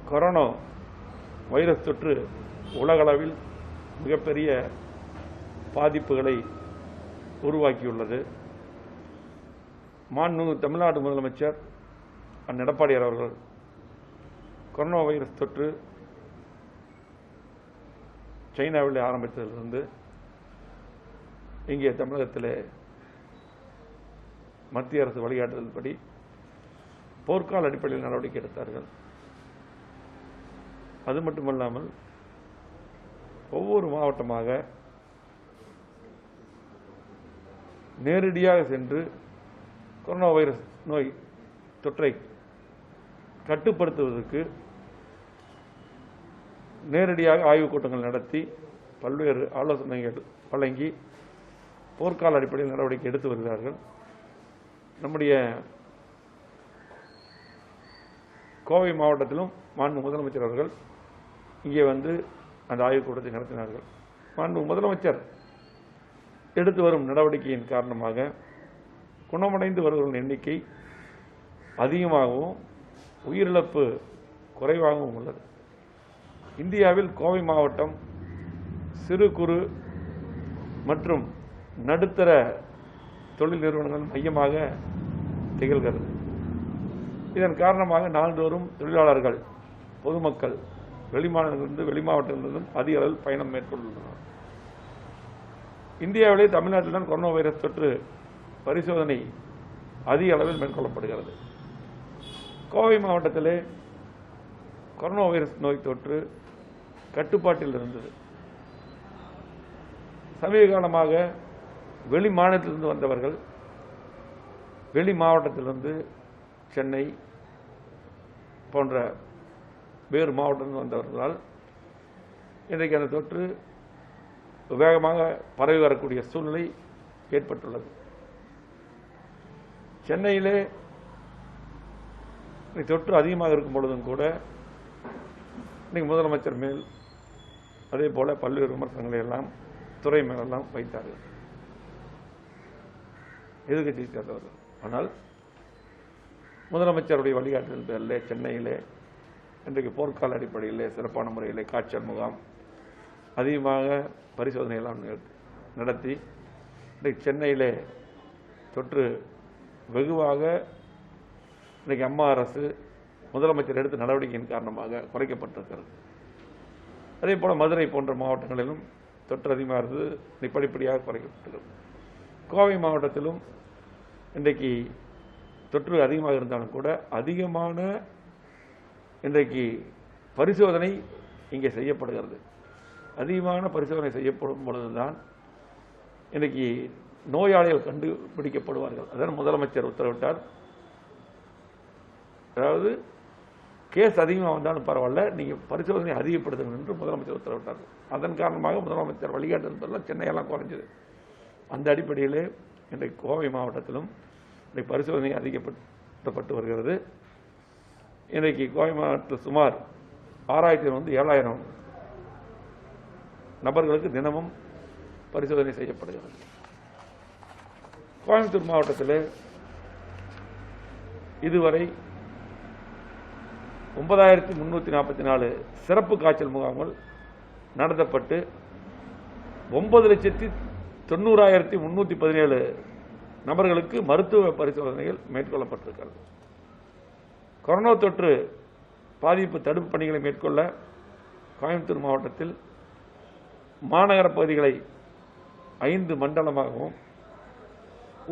Corona virus தொற்று உலகளவில் மிகப்பெரிய பாதிப்புகளை உருவாக்கியுள்ளது. மாண்புமிகு தமிழ்நாடு முதலமைச்சர் அண்ணன் எடப்பாடியார் அவர்கள் கொரோனா வைரஸ் தொற்று சைனாவில் ஆரம்பித்ததிலிருந்து இங்கே தமிழகத்தில் மத்திய அரசு வழிகாட்டுதல்படி போர்க்கால அடிப்படையில் நடவடிக்கை எடுத்தார்கள். அது மட்டுமல்லாமல் ஒவ்வொரு மாவட்டமாக நேரடியாக சென்று கொரோனா வைரஸ் நோய் தொற்றை கட்டுப்படுத்துவதற்கு நேரடியாக ஆய்வுக் கூட்டங்கள் நடத்தி பல்வேறு ஆலோசனைகள் வழங்கி போர்க்கால அடிப்படையில் நடவடிக்கை எடுத்து வருகிறார்கள். நம்முடைய கோவை மாவட்டத்திலும் மாண்பு முதலமைச்சர் அவர்கள் இங்கே வந்து அந்த ஆய்வுக் கூட்டத்தை நடத்தினார்கள். மாண்பு முதலமைச்சர் எடுத்து வரும் நடவடிக்கையின் காரணமாக குணமடைந்து வருவர்களின் எண்ணிக்கை அதிகமாகவும் உயிரிழப்பு குறைவாகவும் உள்ளது. இந்தியாவில் கோவை மாவட்டம் சிறு குறு மற்றும் நடுத்தர தொழில் நிறுவனங்கள் மையமாக திகழ்கிறது. இதன் காரணமாக நாள்தோறும் தொழிலாளர்கள் பொதுமக்கள் வெளிமாநிலங்களிலிருந்து வெளிமாவட்டங்களிலிருந்தும் அதிக அளவில் பயணம் மேற்கொண்டுள்ளனர். இந்தியாவிலே தமிழ்நாட்டில் தான் கொரோனா வைரஸ் தொற்று பரிசோதனை அதிக அளவில் மேற்கொள்ளப்படுகிறது. கோவை மாவட்டத்திலே கொரோனா வைரஸ் நோய் தொற்று கட்டுப்பாட்டில் இருந்தது. சமீப காலமாக வெளி மாநிலத்திலிருந்து வந்தவர்கள் வெளி மாவட்டத்திலிருந்து சென்னை போன்ற வேறு மாவட்டத்திலிருந்து வந்தவர்களால் இன்றைக்கு அந்த தொற்று வேகமாக பரவி வரக்கூடிய சூழ்நிலை ஏற்பட்டுள்ளது. சென்னையிலே தொற்று அதிகமாக இருக்கும் பொழுதும் கூட இன்னைக்கு முதலமைச்சர் மேல் அதே போல பல்வேறு விமர்சனங்களை எல்லாம் துறை மேலெல்லாம் வைத்தார்கள், எதிர்கட்சியை சேர்ந்தவர்கள். ஆனால் முதலமைச்சருடைய வழிகாட்டுதல் பேரில் சென்னையிலே இன்றைக்கு போர்க்கால அடிப்படையிலே சிறப்பான முறையிலே காய்ச்சல் முகாம் அதிகமாக பரிசோதனை எல்லாம் நடத்தி இன்றைக்கு சென்னையிலே தொற்று வெகுவாக இன்றைக்கு அம்மா அரசு முதலமைச்சர் எடுத்த நடவடிக்கையின் காரணமாக குறைக்கப்பட்டிருக்கிறது. அதே போல் மதுரை போன்ற மாவட்டங்களிலும் தொற்று அதிகமாக இருந்து படிப்படியாக குறைக்கப்பட்டிருக்கிறது. கோவை மாவட்டத்திலும் இன்றைக்கு தொற்று அதிகமாக இருந்தாலும் கூட அதிகமான இன்றைக்கு பரிசோதனை இங்கே செய்யப்படுகிறது. அதிகமான பரிசோதனை செய்யப்படும் பொழுதுதான் இன்றைக்கு நோயாளிகள் கண்டுபிடிக்கப்படுவார்கள். அதான் முதலமைச்சர் உத்தரவிட்டார். அதாவது கேஸ் அதிகமாக வந்தாலும் பரவாயில்ல, நீங்கள் பரிசோதனை அதிகப்படுத்துங்கள் என்று முதலமைச்சர் உத்தரவிட்டார். அதன் காரணமாக முதலமைச்சர் வழிகாட்டுதல் சென்னையெல்லாம் குறைஞ்சது. அந்த அடிப்படையிலே இன்றைக்கு கோவை மாவட்டத்திலும் இன்றைக்கு பரிசோதனை அதிகப்படுத்தப்பட்டு வருகிறது. இன்றைக்கு கோவை மாவட்டத்தில் சுமார் 6000 நபர்களுக்கு தினமும் பரிசோதனை செய்யப்படுகிறது. கோயம்புத்தூர் மாவட்டத்தில் இதுவரை 9344 சிறப்பு காய்ச்சல் முகாம்கள் நடத்தப்பட்டு 9,90,317 நபர்களுக்கு மருத்துவ பரிசோதனைகள் மேற்கொள்ளப்பட்டிருக்கிறது. கொரோனா தொற்று பாதிப்பு தடுப்பு பணிகளை மேற்கொள்ள கோயம்புத்தூர் மாவட்டத்தில் மாநகர பகுதிகளை 5 மண்டலமாகவும்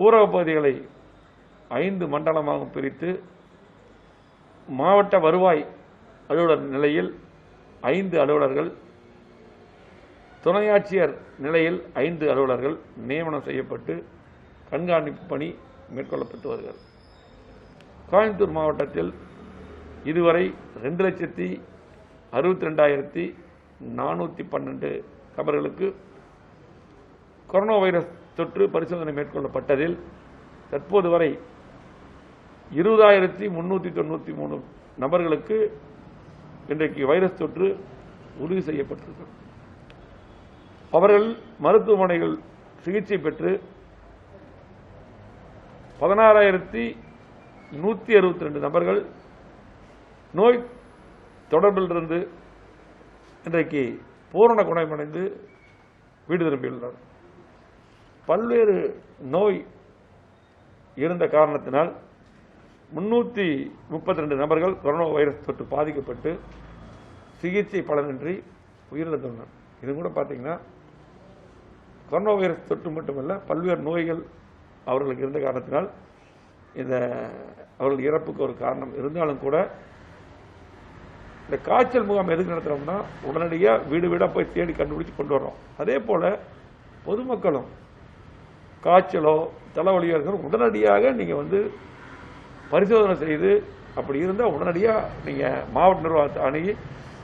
ஊரக பகுதிகளை 5 மண்டலமாகவும் பிரித்து மாவட்ட வருவாய் அலுவலர் நிலையில் 5 அலுவலர்கள், துணை ஆட்சியர் நிலையில் 5 அலுவலர்கள் நியமனம் செய்யப்பட்டு கண்காணிப்பு பணி மேற்கொள்ளப்பட்டு வருகிறது. கோயம்புத்தூர் மாவட்டத்தில் இதுவரை 2,62,412 நபர்களுக்கு கொரோனா வைரஸ் தொற்று பரிசோதனை மேற்கொள்ளப்பட்டதில் தற்போது வரை 20,393 நபர்களுக்கு இன்றைக்கு வைரஸ் தொற்று உறுதி செய்யப்பட்டிருக்கிறது. அவர்கள் மருத்துவமனைகள் சிகிச்சை பெற்று 16,162 நபர்கள் நோய் தொடர்பில் இருந்து இன்றைக்கு பூரண குணமடைந்து வீடு திரும்பியுள்ளார். பல்வேறு நோய் இருந்த காரணத்தினால் 332 நபர்கள் கொரோனா வைரஸ் தொற்று பாதிக்கப்பட்டு சிகிச்சை பலனின்றி உயிரிழந்துள்ளனர். இது கூட பார்த்தீங்கன்னா கொரோனா வைரஸ் தொற்று மட்டுமல்ல, பல்வேறு நோய்கள் அவர்களுக்கு இருந்த காரணத்தினால் இந்த அவர்கள் இறப்புக்கு ஒரு காரணம் இருந்தாலும் கூட இந்த காய்ச்சல் முகாம் எதுக்கு நடத்துகிறோம்னா உடனடியாக வீடு வீடாக போய் தேடி கண்டுபிடிச்சு கொண்டு வரோம். அதே போல் பொதுமக்களும் காய்ச்சலோ தலைவலியோ இருக்கிற உடனடியாக நீங்கள் வந்து பரிசோதனை செய்து அப்படி இருந்தால் உடனடியாக நீங்கள் மாவட்ட நிர்வாகத்தை அணுகி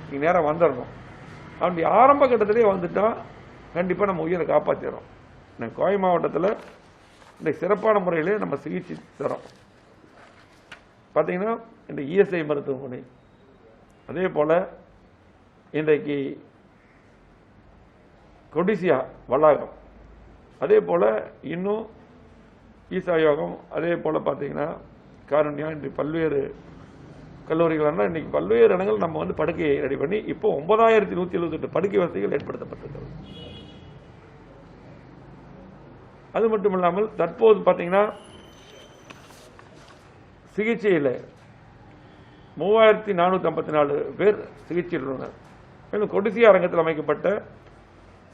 நீங்கள் நேராக வந்துடணும். அப்படி ஆரம்ப கட்டத்திலே வந்துட்டால் கண்டிப்பாக நம்ம உயிரை காப்பாற்றிடுறோம். கோவை மாவட்டத்தில் இந்த சிறப்பான முறையிலே நம்ம சிகிச்சை தரோம். பார்த்தீங்கன்னா இந்த இஎஸ்ஐ மருத்துவமனை, அதே போல் இன்றைக்கு கொடிசியா வளாகம், அதே போல் இன்னும் ஈசா யோகம், அதே போல் பார்த்தீங்கன்னா காருண்யா, இன்றைக்கு பல்வேறு கல்லூரிகள் இன்றைக்கி பல்வேறு இடங்கள் நம்ம வந்து படுக்கையை ரெடி பண்ணி இப்போ 9178 படுக்கை வசதிகள் ஏற்படுத்தப்பட்டிருக்கிறது. அது மட்டும் இல்லாமல் தற்போது பார்த்தீங்கன்னா சிகிச்சையில் 3454 பேர் சிகிச்சையில் உள்ளனர். மேலும் கொடிசியா அரங்கத்தில் அமைக்கப்பட்ட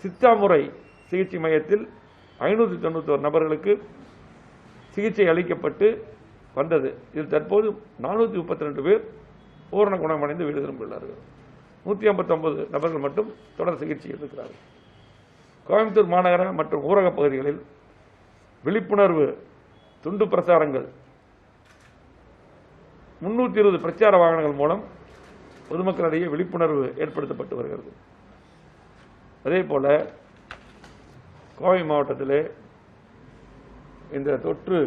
சித்தாமுறை சிகிச்சை மையத்தில் 591 நபர்களுக்கு சிகிச்சை அளிக்கப்பட்டு வந்தது. இதில் தற்போது 432 பேர் பூரண குணமடைந்து வீடு திரும்பியுள்ளார்கள். 159 நபர்கள் மட்டும் தொடர் சிகிச்சையில் இருக்கிறார்கள். கோயம்புத்தூர் மாநகர மற்றும் ஊரக பகுதிகளில் விழிப்புணர்வு துண்டு பிரச்சாரங்கள் 320 பிரச்சார வாகனங்கள் மூலம் பொதுமக்களிடையே விழிப்புணர்வு ஏற்படுத்தப்பட்டு வருகிறது. அதே போல கோவை மாவட்டத்திலே இந்த தொற்று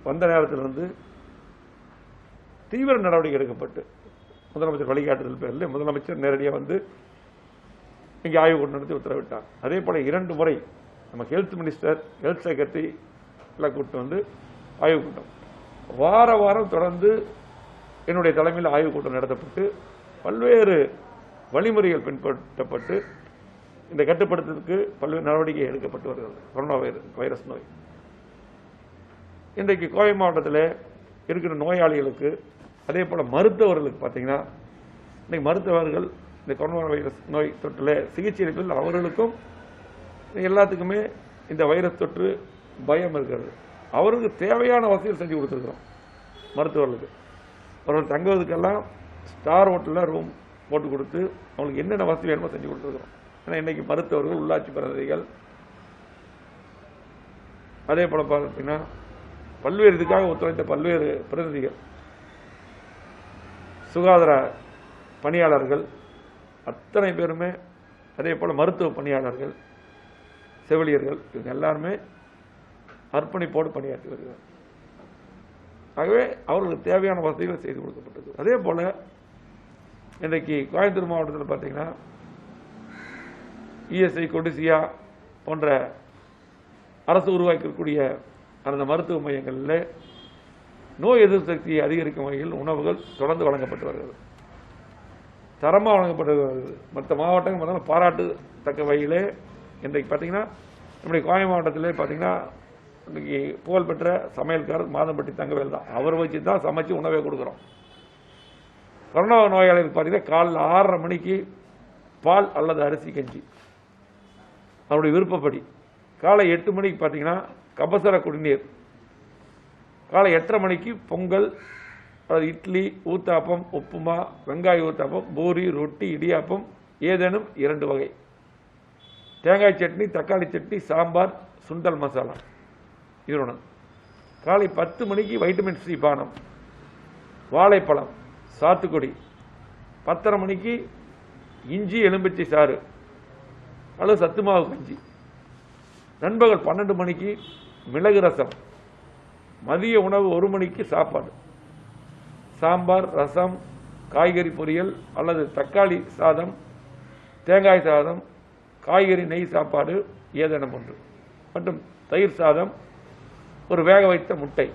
வந்த நேரத்திலிருந்து தீவிர நடவடிக்கை எடுக்கப்பட்டு முதலமைச்சர் வழிகாட்டுதல் பேரில் முதலமைச்சர் நேரடியாக வந்து இங்கே ஆய்வு கூட்டம் நடத்தி உத்தரவிட்டார். அதே போல 2 முறை நம்ம ஹெல்த் மினிஸ்டர், ஹெல்த் செக்ரட்டரி எல்லாம் கூப்பிட்டு வந்து ஆய்வு கூட்டம் வாரம் தொடர்ந்து என்னுடைய தலைமையில் ஆய்வு கூட்டம் நடத்தப்பட்டு பல்வேறு வழிமுறைகள் பின்பற்றப்பட்டு இந்த கட்டுப்படுத்துவதற்கு பல்வேறு நடவடிக்கை எடுக்கப்பட்டு வருகிறது. கொரோனா வைரஸ் நோய் இன்றைக்கு கோவை மாவட்டத்தில் இருக்கிற நோயாளிகளுக்கு, அதே போல் மருத்துவர்களுக்கு பார்த்தீங்கன்னா இன்றைக்கு மருத்துவர்கள் இந்த கொரோனா வைரஸ் நோய் தொற்றில் சிகிச்சை அளிப்பதில் அவர்களுக்கும் எல்லாத்துக்குமே இந்த வைரஸ் தொற்று பயம் இருக்கிறது. அவருக்கு தேவையான வசதிகள் செஞ்சு கொடுத்துருக்குறோம். மருத்துவர்களுக்கு அவர்கள் தங்குவதுக்கெல்லாம் ஸ்டார் ஹோட்டலில் ரூம் போட்டு கொடுத்து அவங்களுக்கு என்னென்ன வசதி வேணுமோ செஞ்சு கொடுத்துருக்குறோம். ஏன்னா இன்றைக்கி மருத்துவர்கள், உள்ளாட்சி பிரதிநிதிகள், அதே போல் பார்த்தீங்கன்னா பல்வேறு இதுக்காக ஒத்துழைத்த பல்வேறு பிரதிநிதிகள், சுகாதார பணியாளர்கள் அத்தனை பேருமே, அதே போல் மருத்துவ பணியாளர்கள், செவிலியர்கள், இவங்க எல்லாருமே அர்ப்பணிப்போடு பணியாற்றி வருகிறார். ஆகவே அவர்களுக்கு தேவையான வசதிகள் செய்து கொடுக்கப்பட்டது. அதே போல் இன்றைக்கு கோயம்புத்தூர் மாவட்டத்தில் பார்த்தீங்கன்னா இஎஸ்ஐ, கொடிசியா போன்ற அரசு உருவாக்கக்கூடிய அந்த மருத்துவ மையங்களில் நோய் எதிர்ப்பு சக்தியை அதிகரிக்கும் வகையில் உணவுகள் தொடர்ந்து வழங்கப்பட்டு வருகிறது. தரமாக வழங்கப்பட்டு வருகிறது. மற்ற மாவட்டங்கள் பார்த்தீங்கன்னா பாராட்டுத்தக்க வகையிலே இன்றைக்கு பார்த்தீங்கன்னா நம்முடைய கோவை மாவட்டத்திலே பார்த்தீங்கன்னா இன்றைக்கி புகழ்பெற்ற சமையல்காரர் மாதம்பட்டி தங்கவேல் தான். அவர் வச்சு தான் சமைச்சு உணவே கொடுக்குறோம். கொரோனா நோயாளிகளுக்கு பார்த்தீங்கன்னா காலையில் 6:30 மணிக்கு பால் அல்லது அரிசி கஞ்சி அவருடைய விருப்பப்படி, காலை 8 மணிக்கு பார்த்தீங்கன்னா கபசர குடிநீர், காலை 8:30 மணிக்கு பொங்கல் அல்லது இட்லி, ஊத்தாப்பம், உப்புமா, வெங்காய ஊத்தாப்பம், பூரி, ரொட்டி, இடியாப்பம் ஏதேனும் 2 வகை, தேங்காய் சட்னி, தக்காளி சட்னி, சாம்பார், சுண்டல் மசாலா இருணும். காலை 10 மணிக்கு வைட்டமின் சி பானம், வாழைப்பழம், சாத்துக்குடி, 10:30 மணிக்கு இஞ்சி எலும்பிச்சை சாறு அல்லது சத்துமாவு கஞ்சி, நண்பகல் 12 மணிக்கு மிளகு ரசம், மதிய உணவு 1 மணிக்கு சாப்பாடு, சாம்பார், ரசம், காய்கறி பொரியல் அல்லது தக்காளி சாதம், தேங்காய் சாதம், காய்கறி நெய் சாப்பாடு ஏதேனும் ஒன்று மற்றும் தயிர் சாதம், ஒரு வேக வைத்த முட்டை.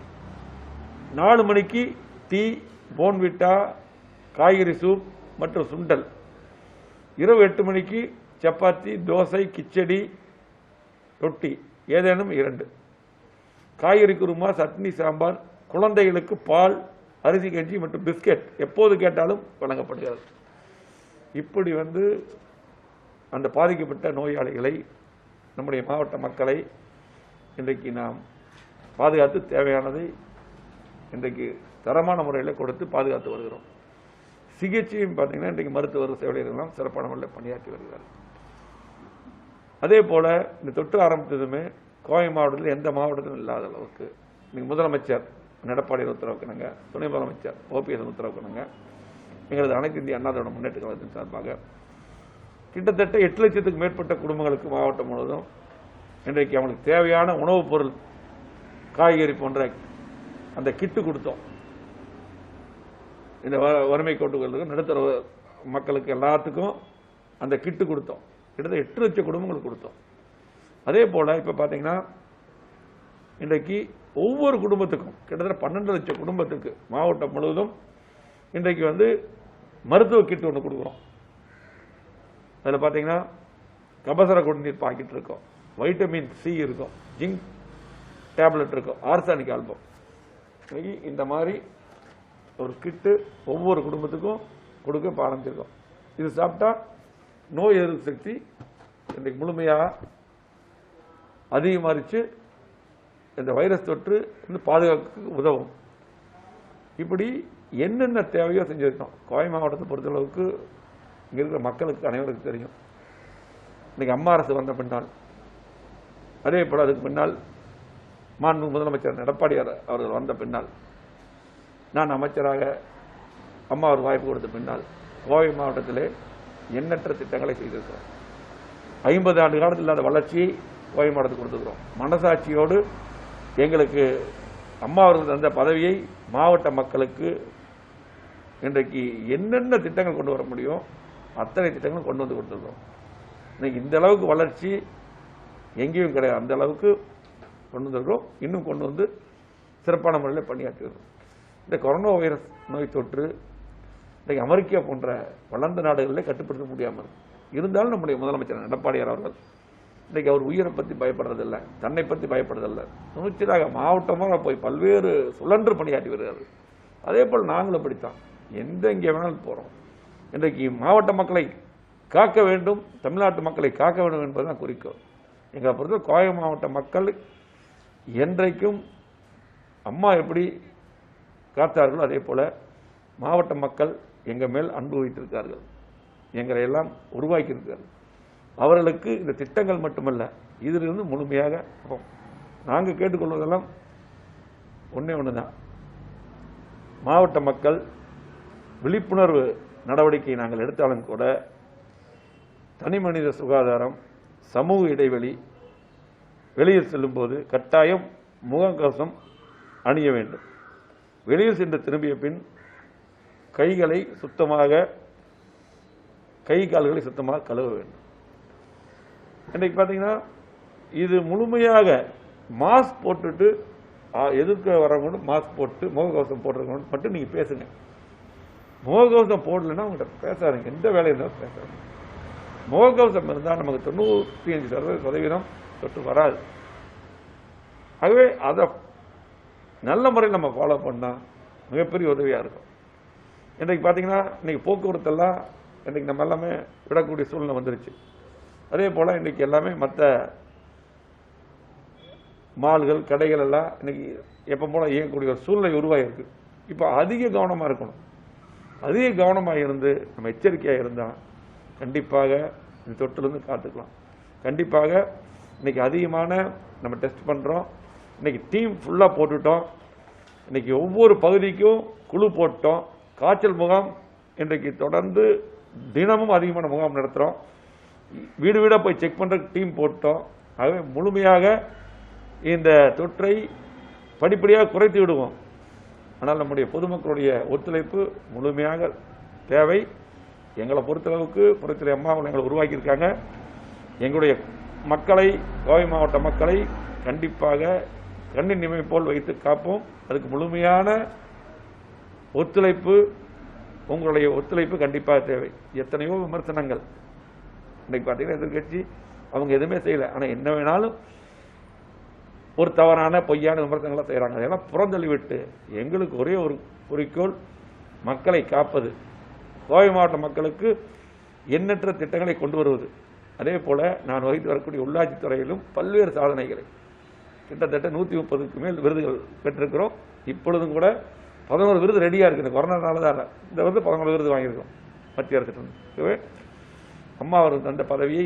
4 மணிக்கு டீ, போன்விட்டா, காய்கறி சூப் மற்றும் சுண்டல். இரவு 8 மணிக்கு சப்பாத்தி, தோசை, கிச்சடி, ரொட்டி ஏதேனும் 2. காய்கறி குருமா, சட்னி, சாம்பார். குழந்தைகளுக்கு பால், அரிசி கஞ்சி மற்றும் பிஸ்கெட் எப்போது கேட்டாலும் வழங்கப்படுகிறது. இப்படி அந்த பாதிக்கப்பட்ட நோயாளிகளை, நம்முடைய மாவட்ட மக்களை இன்றைக்கு நாம் பாதுகாத்து தேவையானதை இன்றைக்கு தரமான முறையில் கொடுத்து பாதுகாத்து வருகிறோம். சிகிச்சையும் பார்த்தீங்கன்னா இன்றைக்கு மருத்துவர் செவிலியர்கள்லாம் சிறப்பான முறையில் பணியாற்றி வருகிறார். அதே போல் இந்த தொற்று ஆரம்பித்ததுமே கோவை மாவட்டத்தில் எந்த மாவட்டத்திலும் இல்லாத அளவுக்கு இன்னைக்கு முதலமைச்சர் எடப்பாடியார் உத்தரவுக்கிணங்க, துணை முதலமைச்சர் OPS உத்தரவுக்கிணங்க எங்களது அனைத்து இந்திய அண்ணா திராவிட முன்னேற்ற கழகத்தின் சார்பாக கிட்டத்தட்ட 8 லட்சத்துக்கு மேற்பட்ட குடும்பங்களுக்கு மாவட்டம் முழுவதும் இன்றைக்கு அவங்களுக்கு தேவையான உணவுப் பொருள், காய்கறி போன்ற அந்த கிட்டு கொடுத்தோம். இந்த வறுமை கோட்டுகளுக்கு நடுத்தர மக்களுக்கு எல்லாத்துக்கும் அந்த கிட்டு கொடுத்தோம். கிட்டத்தட்ட 8 லட்சம் குடும்பங்களுக்கு கொடுத்தோம். அதே போல் இப்போ பார்த்தீங்கன்னா இன்றைக்கு ஒவ்வொரு குடும்பத்துக்கும் கிட்டத்தட்ட 12 லட்சம் குடும்பத்துக்கு மாவட்டம் முழுவதும் இன்றைக்கு மருத்துவ கிட்டு ஒன்று கொடுக்குறோம். அதில் பார்த்தீங்கன்னா கபசர குடிநீர் பாக்கெட் இருக்கும், வைட்டமின் C இருக்கும், ஜிங்க் டேப்லெட் இருக்கும், ஆர்சானிக் ஆல்பம். இன்னைக்கு இந்த மாதிரி ஒரு கிட்டு ஒவ்வொரு குடும்பத்துக்கும் கொடுக்க ஆரம்பிச்சிருக்கோம். இது சாப்பிட்டா நோய் எதிர்ப்பு சக்தி இன்றைக்கு முழுமையாக அதிகமாகிச்சு, இந்த வைரஸ் தொற்று பாதுகாக்க உதவும். இப்படி என்னென்ன தேவையோ செஞ்சுருக்கோம். கோவை மாவட்டத்தை பொறுத்தளவுக்கு இங்கே இருக்கிற மக்களுக்கு அனைவருக்கும் தெரியும். இன்றைக்கி அம்மா அரசு வந்த பின்னால், அதே போல் அதுக்கு பின்னால் மாண்பு முதலமைச்சர் எடப்பாடியார் அவர்கள் வந்த பின்னால், நான் அமைச்சராக அம்மா ஒரு வாய்ப்பு கொடுத்த பின்னால் கோவை மாவட்டத்திலே எண்ணற்ற திட்டங்களை செய்திருக்கிறோம். 50 ஆண்டு காலத்தில் இல்லாத வளர்ச்சியை கோவை மாவட்டத்துக்கு கொடுத்துக்கிறோம். மனசாட்சியோடு எங்களுக்கு அம்மா அவர்கள் தந்த பதவியை மாவட்ட மக்களுக்கு இன்றைக்கு என்னென்ன திட்டங்கள் கொண்டு வர முடியும் அத்தனை திட்டங்களும் கொண்டு வந்து கொடுத்துருக்கோம். இன்னைக்கு இந்த அளவுக்கு வளர்ச்சி எங்கேயும் கிடையாது. அந்த அளவுக்கு கொண்டு வந்திருக்கிறோம். இன்னும் கொண்டு வந்து சிறப்பான முறையில் பணியாற்றுகிறோம். இந்த கொரோனா வைரஸ் நோய் தொற்று இன்றைக்கு அமெரிக்கா போன்ற வளர்ந்த நாடுகளில் கட்டுப்படுத்த முடியாமல் இருந்தாலும் நம்முடைய முதலமைச்சர் எடப்பாடியார் அவர்கள் இன்றைக்கு அவர் உயிரை பற்றி பயப்படுறதில்லை, தன்னை பற்றி பயப்படுறதில்லை. துணிச்சலாக மாவட்டமாக போய் பல்வேறு சுழன்று பணியாற்றி வருகிறார்கள். அதே போல் நாங்களும் படித்தான் எங்கே வேணாலும் போகிறோம். இன்றைக்கு மாவட்ட மக்களை காக்க வேண்டும், தமிழ்நாட்டு மக்களை காக்க வேண்டும் என்பதுதான் குறிக்கோள். எங்களை பொறுத்த கோவை மாவட்ட மக்கள் என்றைக்கும் அம்மா எப்படி காத்தார்களோ அதே போல் மாவட்ட மக்கள் எங்கள் மேல் அன்பு வைத்திருக்கிறார்கள், எங்களை எல்லாம் உருவாக்கியிருக்கிறார்கள். அவர்களுக்கு இந்த திட்டங்கள் மட்டுமல்ல, இதிலிருந்து முழுமையாக நாங்கள் கேட்டுக்கொள்வதெல்லாம் ஒன்று தான். மாவட்ட மக்கள் விழிப்புணர்வு நடவடிக்கை நாங்கள் எடுத்தாலும் கூட தனி மனித சுகாதாரம், சமூக இடைவெளி, வெளியில் செல்லும்போது கட்டாயம் முகக்கவசம் அணிய வேண்டும். வெளியில் சென்று திரும்பிய பின் கைகளை சுத்தமாக, கை கால்களை சுத்தமாக கழுவ வேண்டும். இன்றைக்கு பார்த்தீங்கன்னா இது முழுமையாக மாஸ்க் போட்டுட்டு எதிர்க்க வரவங்க மாஸ்க் போட்டு முகக்கவசம் போடுறவங்க மட்டும் நீங்கள் பேசுங்க. முகக்கவசம் போடலைன்னா உங்கள்கிட்ட பேசாதீங்க, எந்த வேலையும் இருந்தாலும் பேசாதீங்க. முகக்கவசம் இருந்தால் நமக்கு 95% தொற்று வராது. ஆகவே அதை நல்ல முறையில் நம்ம ஃபாலோ பண்ணால் மிகப்பெரிய உதவியாக இருக்கும். இன்றைக்கு பார்த்தீங்கன்னா இன்றைக்கி போக்குவரத்தெல்லாம் இன்றைக்கி நம்ம எல்லாமே விடக்கூடிய சூழ்நிலை வந்துருச்சு. அதே போல் இன்றைக்கி எல்லாமே மற்ற மால்கள், கடைகள் எல்லாம் இன்றைக்கி எப்போ போல் இயங்கக்கூடிய ஒரு சூழ்நிலை உருவாகிருக்கு. இப்போ அதிக கவனமாக இருக்கணும். அதிக கவனமாக இருந்து நம்ம எச்சரிக்கையாக இருந்தால் கண்டிப்பாக இந்த தொற்றுலேருந்து காத்துக்கலாம். கண்டிப்பாக இன்றைக்கி அதிகமான நம்ம டெஸ்ட் பண்ணுறோம். இன்றைக்கி டீம் ஃபுல்லாக போட்டுட்டோம். இன்றைக்கி ஒவ்வொரு பகுதிக்கும் குழு போட்டோம். காய்ச்சல் முகாம் இன்றைக்கு தொடர்ந்து தினமும் அதிகமான முகாம் நடத்துகிறோம். வீடு வீடாக போய் செக் பண்ணுறதுக்கு டீம் போட்டோம். ஆகவே முழுமையாக இந்த தொற்றை படிப்படியாக குறைத்து விடுவோம். ஆனால் நம்முடைய பொதுமக்களுடைய ஒத்துழைப்பு முழுமையாக தேவை. எங்களை பொறுத்தளவுக்கு புரட்சித் அம்மா எங்களை உருவாக்கியிருக்காங்க. எங்களுடைய மக்களை, கோவை மாவட்ட மக்களை கண்டிப்பாக கண்ணின் இமை போல் வைத்து காப்போம். அதுக்கு முழுமையான ஒத்துழைப்பு உங்களுடைய ஒத்துழைப்பு கண்டிப்பாக தேவை. எத்தனையோ விமர்சனங்கள் இன்றைக்கு பார்த்தீங்கன்னா எதிர்கட்சி அவங்க எதுவுமே செய்யலை, ஆனால் என்ன வேணாலும் ஒரு தவறான பொய்யான விமர்சனங்களை செய்கிறாங்க. அதெல்லாம் புறந்தள்ளிவிட்டு எங்களுக்கு ஒரே ஒரு குறிக்கோள் மக்களை காப்பது, கோவை மாவட்ட மக்களுக்கு எண்ணற்ற திட்டங்களை கொண்டு வருவது. அதே போல் நான் வகித்து வரக்கூடிய உள்ளாட்சித்துறையிலும் பல்வேறு சாதனைகளை கிட்டத்தட்ட 130க்கு மேல் விருதுகள் பெற்றிருக்கிறோம். இப்பொழுதும் கூட 11 விருது ரெடியாக இருக்குது. இந்த கொரோனானால தான் இந்த வந்து 11 விருது வாங்கியிருக்கோம் மத்திய அரசு. அம்மா அவர்கள் தந்த பதவியை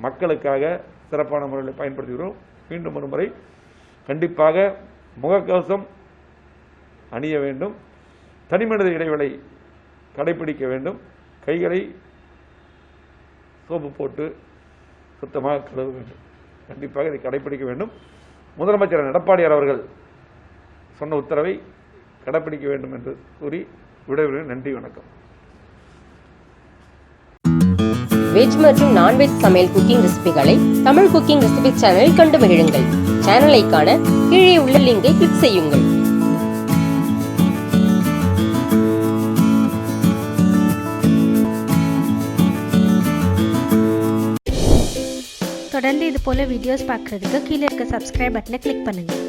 மக்களுக்காக சிறப்பான முறையில் பயன்படுத்துகிறோம். மீண்டும் ஒரு முறை கண்டிப்பாக முகக்கவசம் அணிய வேண்டும், தனிமனித இடைவெளி கடைபிடிக்க வேண்டும், கைகளை சோப்பு போட்டு சுத்தமாக கழுவ வேண்டும். கண்டிப்பாக இதை கடைபிடிக்க வேண்டும். முதலமைச்சர் எடப்பாடியார் அவர்கள் சொன்ன உத்தரவை கடைபிடிக்க வேண்டும் என்று கூறி விடைபெறுகிறேன். நன்றி, வணக்கம். வெஜ் மற்றும் நான்வெஜ் சமையல் குக்கிங் ரெசிபிகளை தமிழ் குக்கிங் ரெசிபி சேனலில் கண்டு மகிழுங்கள். சேனலை காண கீழே உள்ள லிங்கை கிளிக் செய்யுங்கள். தொடர்ந்து இது போல வீடியோஸ் பார்க்குறதுக்கு கீழே இருக்க சப்ஸ்கிரைப் பட்டனை கிளிக் பண்ணுங்கள்.